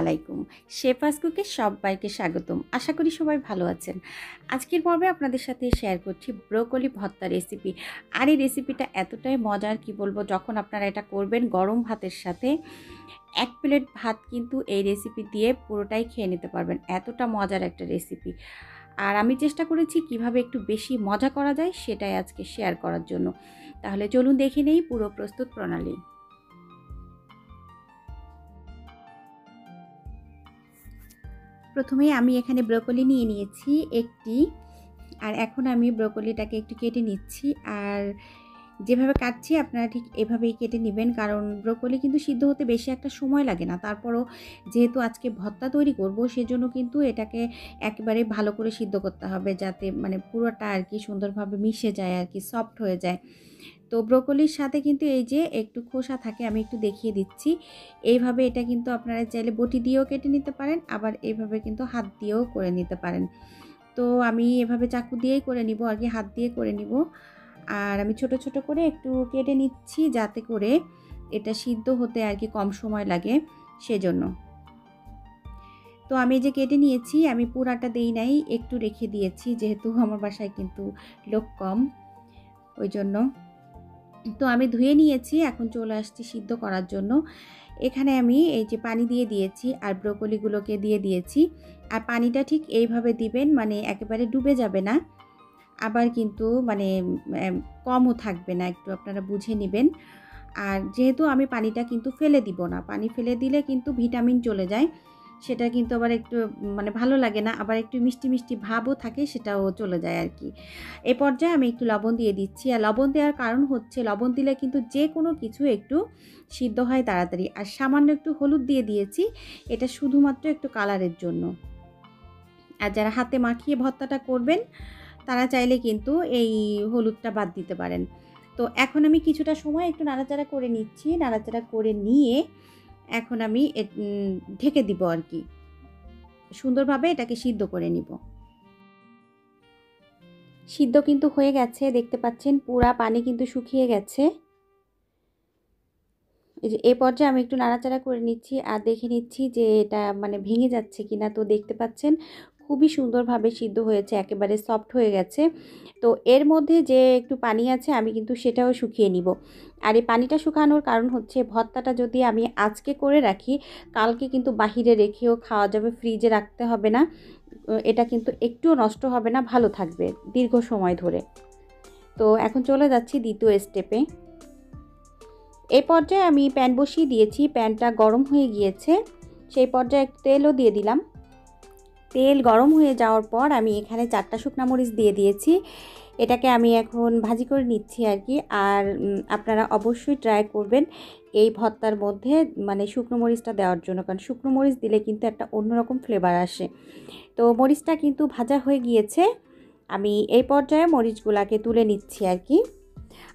আলাইকুম। শেফাস কুকে সবাইকে স্বাগতম। আশা করি সবাই ভালো আছেন। আজকের পর্বে আপনাদের সাথে শেয়ার করছি ব্রোকলি ভর্তা রেসিপি। আর এই রেসিপিটা এতটাই মজার কি বলবো, যখন আপনারা এটা করবেন গরম ভাতের সাথে 1 প্লেট ভাত কিন্তু এই রেসিপি দিয়ে পুরোটাই খেয়ে নিতে পারবেন। এতটা মজার একটা রেসিপি। আর আমি চেষ্টা করেছি কিভাবে একটু বেশি মজা করা যায় সেটাই আজকে শেয়ার করার জন্য। তাহলে চলুন দেখে নেই পুরো প্রস্তুত প্রণালী। প্রথমে আমি এখানে ব্রোকলি নিয়ে নিয়েছি একটি, আর এখন আমি ব্রোকলিটাকে একটু কেটে নিচ্ছি। আর যেভাবে কাটছি আপনারা ঠিক এভাবেই কেটে নেবেন, কারণ ব্রোকলি কিন্তু সিদ্ধ হতে বেশি একটা সময় লাগে না। তারপরও যেহেতু আজকে ভর্তা তৈরি করব, সেজন্য কিন্তু এটাকে একেবারে ভালো করে সিদ্ধ করতে হবে, যাতে মানে পুরোটা আর কি সুন্দরভাবে মিশে যায় আর কি, সফট হয়ে যায়। তো ব্রোকলির সাথে কিন্তু এই যে একটু খোসা থাকে, আমি একটু দেখিয়ে দিচ্ছি। এইভাবে এটা কিন্তু আপনারা চাইলে বটি দিয়েও কেটে নিতে পারেন, আবার এইভাবে কিন্তু হাত দিয়েও করে নিতে পারেন। তো আমি এভাবে চাকু দিয়েই করে নিব আর কি, হাত দিয়ে করে নিব। আর আমি ছোট ছোট করে একটু কেটে নিচ্ছি, যাতে করে এটা সিদ্ধ হতে আর কি কম সময় লাগে সেজন্য। তো আমি যে কেটে নিয়েছি, আমি পুরাটা দেই নাই, একটু রেখে দিয়েছি, যেহেতু আমার বাসায় কিন্তু লোক কম ওই জন্য। তো আমি ধুয়ে নিয়েছি, এখন চলে আসছি সিদ্ধ করার জন্য। এখানে আমি এই যে পানি দিয়ে দিয়েছি আর ব্রোকলিগুলোকে দিয়ে দিয়েছি। আর পানিটা ঠিক এইভাবে দিবেন, মানে একেবারে ডুবে যাবে না, আবার কিন্তু মানে কমও থাকবে না, একটু আপনারা বুঝে নেবেন। আর যেহেতু আমি পানিটা কিন্তু ফেলে দিব না, পানি ফেলে দিলে কিন্তু ভিটামিন চলে যায়, সেটা কিন্তু আবার একটু মানে ভালো লাগে না, আবার একটু মিষ্টি মিষ্টি ভাবও থাকে, সেটাও চলে যায় আর কি। এ পর্যায়ে আমি একটু লবণ দিয়ে দিচ্ছি। আর লবণ দেওয়ার কারণ হচ্ছে, লবণ দিলে কিন্তু যে কোনো কিছু একটু সিদ্ধ হয় তাড়াতাড়ি। আর সামান্য একটু হলুদ দিয়ে দিয়েছি, এটা শুধুমাত্র একটু কালারের জন্য। আর যারা হাতে মাখিয়ে ভর্তাটা করবেন তারা চাইলে কিন্তু এই হলুদটা বাদ দিতে পারেন। তো এখন আমি কিছুটা সময় একটু নাড়াচাড়া করে নিচ্ছি। নাড়াচাড়া করে নিয়ে এখন আমি ঢেকে দিব আর কি, সুন্দরভাবে এটাকে সিদ্ধ করে নিব। সিদ্ধ কিন্তু হয়ে গেছে, দেখতে পাচ্ছেন পুরা পানি কিন্তু শুকিয়ে গেছে। এই যে এই পর্যায়ে আমি একটু নাড়াচাড়া করে নিচ্ছি আর দেখে নিচ্ছি যে এটা মানে ভেঙে যাচ্ছে কিনা। তো দেখতে পাচ্ছেন খুবই সুন্দরভাবে সিদ্ধ হয়েছে, একেবারে সফট হয়ে গেছে। তো এর মধ্যে যে একটু পানি আছে আমি কিন্তু সেটাও শুকিয়ে নিব। আর এই পানিটা শুকানোর কারণ হচ্ছে, ভর্তাটা যদি আমি আজকে করে রাখি, কালকে কিন্তু বাহিরে রেখেও খাওয়া যাবে, ফ্রিজে রাখতে হবে না। এটা কিন্তু একটুও নষ্ট হবে না, ভালো থাকবে দীর্ঘ সময় ধরে। তো এখন চলে যাচ্ছি দ্বিতীয় স্টেপে। এই পর্যায়ে আমি প্যান বসিয়ে দিয়েছি, প্যানটা গরম হয়ে গিয়েছে। সেই পর্যায়ে একটু তেলও দিয়ে দিলাম। তেল গরম হয়ে যাওয়ার পর আমি এখানে 4টা শুকনা মরিচ দিয়ে দিয়েছি। এটাকে আমি এখন ভাজি করে নিচ্ছি আর কি। আর আপনারা অবশ্যই ট্রাই করবেন এই ভর্তার মধ্যে মানে শুকনো মরিচটা দেওয়ার জন্য, কারণ শুকনো মরিচ দিলে কিন্তু একটা অন্যরকম ফ্লেভার আসে। তো মরিচটা কিন্তু ভাজা হয়ে গিয়েছে, আমি এই পর্যায়ে মরিচগুলাকে তুলে নিচ্ছি আর কি।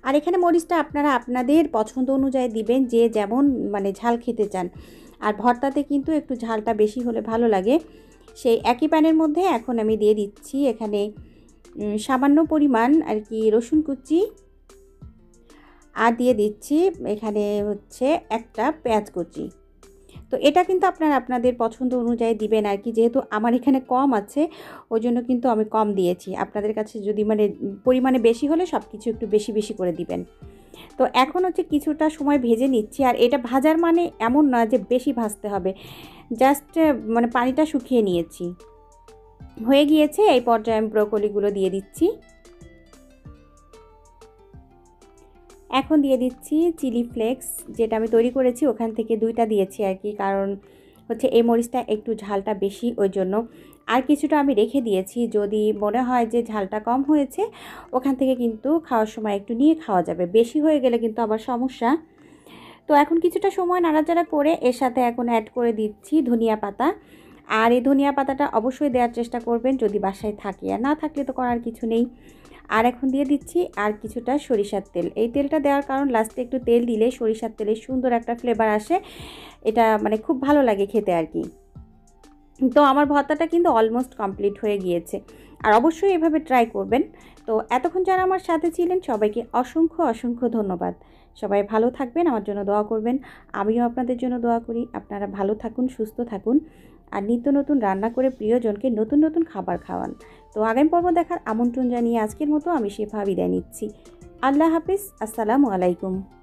আর এখানে মরিচটা আপনারা আপনাদের পছন্দ অনুযায়ী দিবেন, যে যেমন মানে ঝাল খেতে চান। আর ভর্তাতে কিন্তু একটু ঝালটা বেশি হলে ভালো লাগে। সেই একই প্যানের মধ্যে এখন আমি দিয়ে দিচ্ছি এখানে সামান্য পরিমাণ আর কি রসুন কুচি, আর দিয়ে দিচ্ছি এখানে হচ্ছে একটা পেঁয়াজ কুচি। তো এটা কিন্তু আপনারা আপনাদের পছন্দ অনুযায়ী দিবেন আর কি, যেহেতু আমার এখানে কম আছে ওই জন্য কিন্তু আমি কম দিয়েছি। আপনাদের কাছে যদি মানে পরিমাণে বেশি হলে সব কিছু একটু বেশি বেশি করে দিবেন। তো এখন হচ্ছে কিছুটা সময় ভেজে নিচ্ছি। আর এটা ভাজার মানে এমন না যে বেশি ভাজতে হবে, জাস্ট মানে পানিটা শুকিয়ে নিয়েছি, হয়ে গিয়েছে। এই পর্যায়ে আমি ব্রোকলিগুলো দিয়ে দিচ্ছি। এখন দিয়ে দিচ্ছি চিলি ফ্লেক্স, যেটা আমি তৈরি করেছি ওখান থেকে 2টা দিয়েছি আর কি, কারণ হচ্ছে এই মরিচটা একটু ঝালটা বেশি ওই জন্য। আর কিছুটা আমি রেখে দিয়েছি, যদি মনে হয় যে ঝালটা কম হয়েছে ওখান থেকে কিন্তু খাওয়ার সময় একটু নিয়ে খাওয়া যাবে, বেশি হয়ে গেলে কিন্তু আবার সমস্যা। তো এখন কিছুটা সময় নাড়াচাড়া করে এর সাথে এখন অ্যাড করে দিচ্ছি ধনিয়া পাতা। আর এই ধনিয়া পাতাটা অবশ্যই দেওয়ার চেষ্টা করবেন যদি বাসায় থাকে, আর না থাকলে তো করার কিছু নেই। আর এখন দিয়ে দিচ্ছি আর কিছুটা সরিষার তেল। এই তেলটা দেওয়ার কারণ, লাস্টে একটু তেল দিলে সরিষার তেলের সুন্দর একটা ফ্লেভার আসে, এটা মানে খুব ভালো লাগে খেতে আর কি। তো আমার ভর্তাটা কিন্তু অলমোস্ট কমপ্লিট হয়ে গিয়েছে। আর অবশ্যই এভাবে ট্রাই করবেন। তো এতক্ষণ যারা আমার সাথে ছিলেন সবাইকে অসংখ্য অসংখ্য ধন্যবাদ। সবাই ভালো থাকবেন, আমার জন্য দোয়া করবেন। আমিও আপনাদের জন্য দোয়া করি। আপনারা ভালো থাকুন, সুস্থ থাকুন, আর নিত্য নতুন রান্না করে প্রিয়জনকে নতুন নতুন খাবার খাওয়ান। তো আগামী পর্ব দেখার আমন্ত্রণ জানিয়ে আজকের মতো আমি শেফা বিদায় নিচ্ছি। আল্লাহ হাফিজ। আসসালামু আলাইকুম।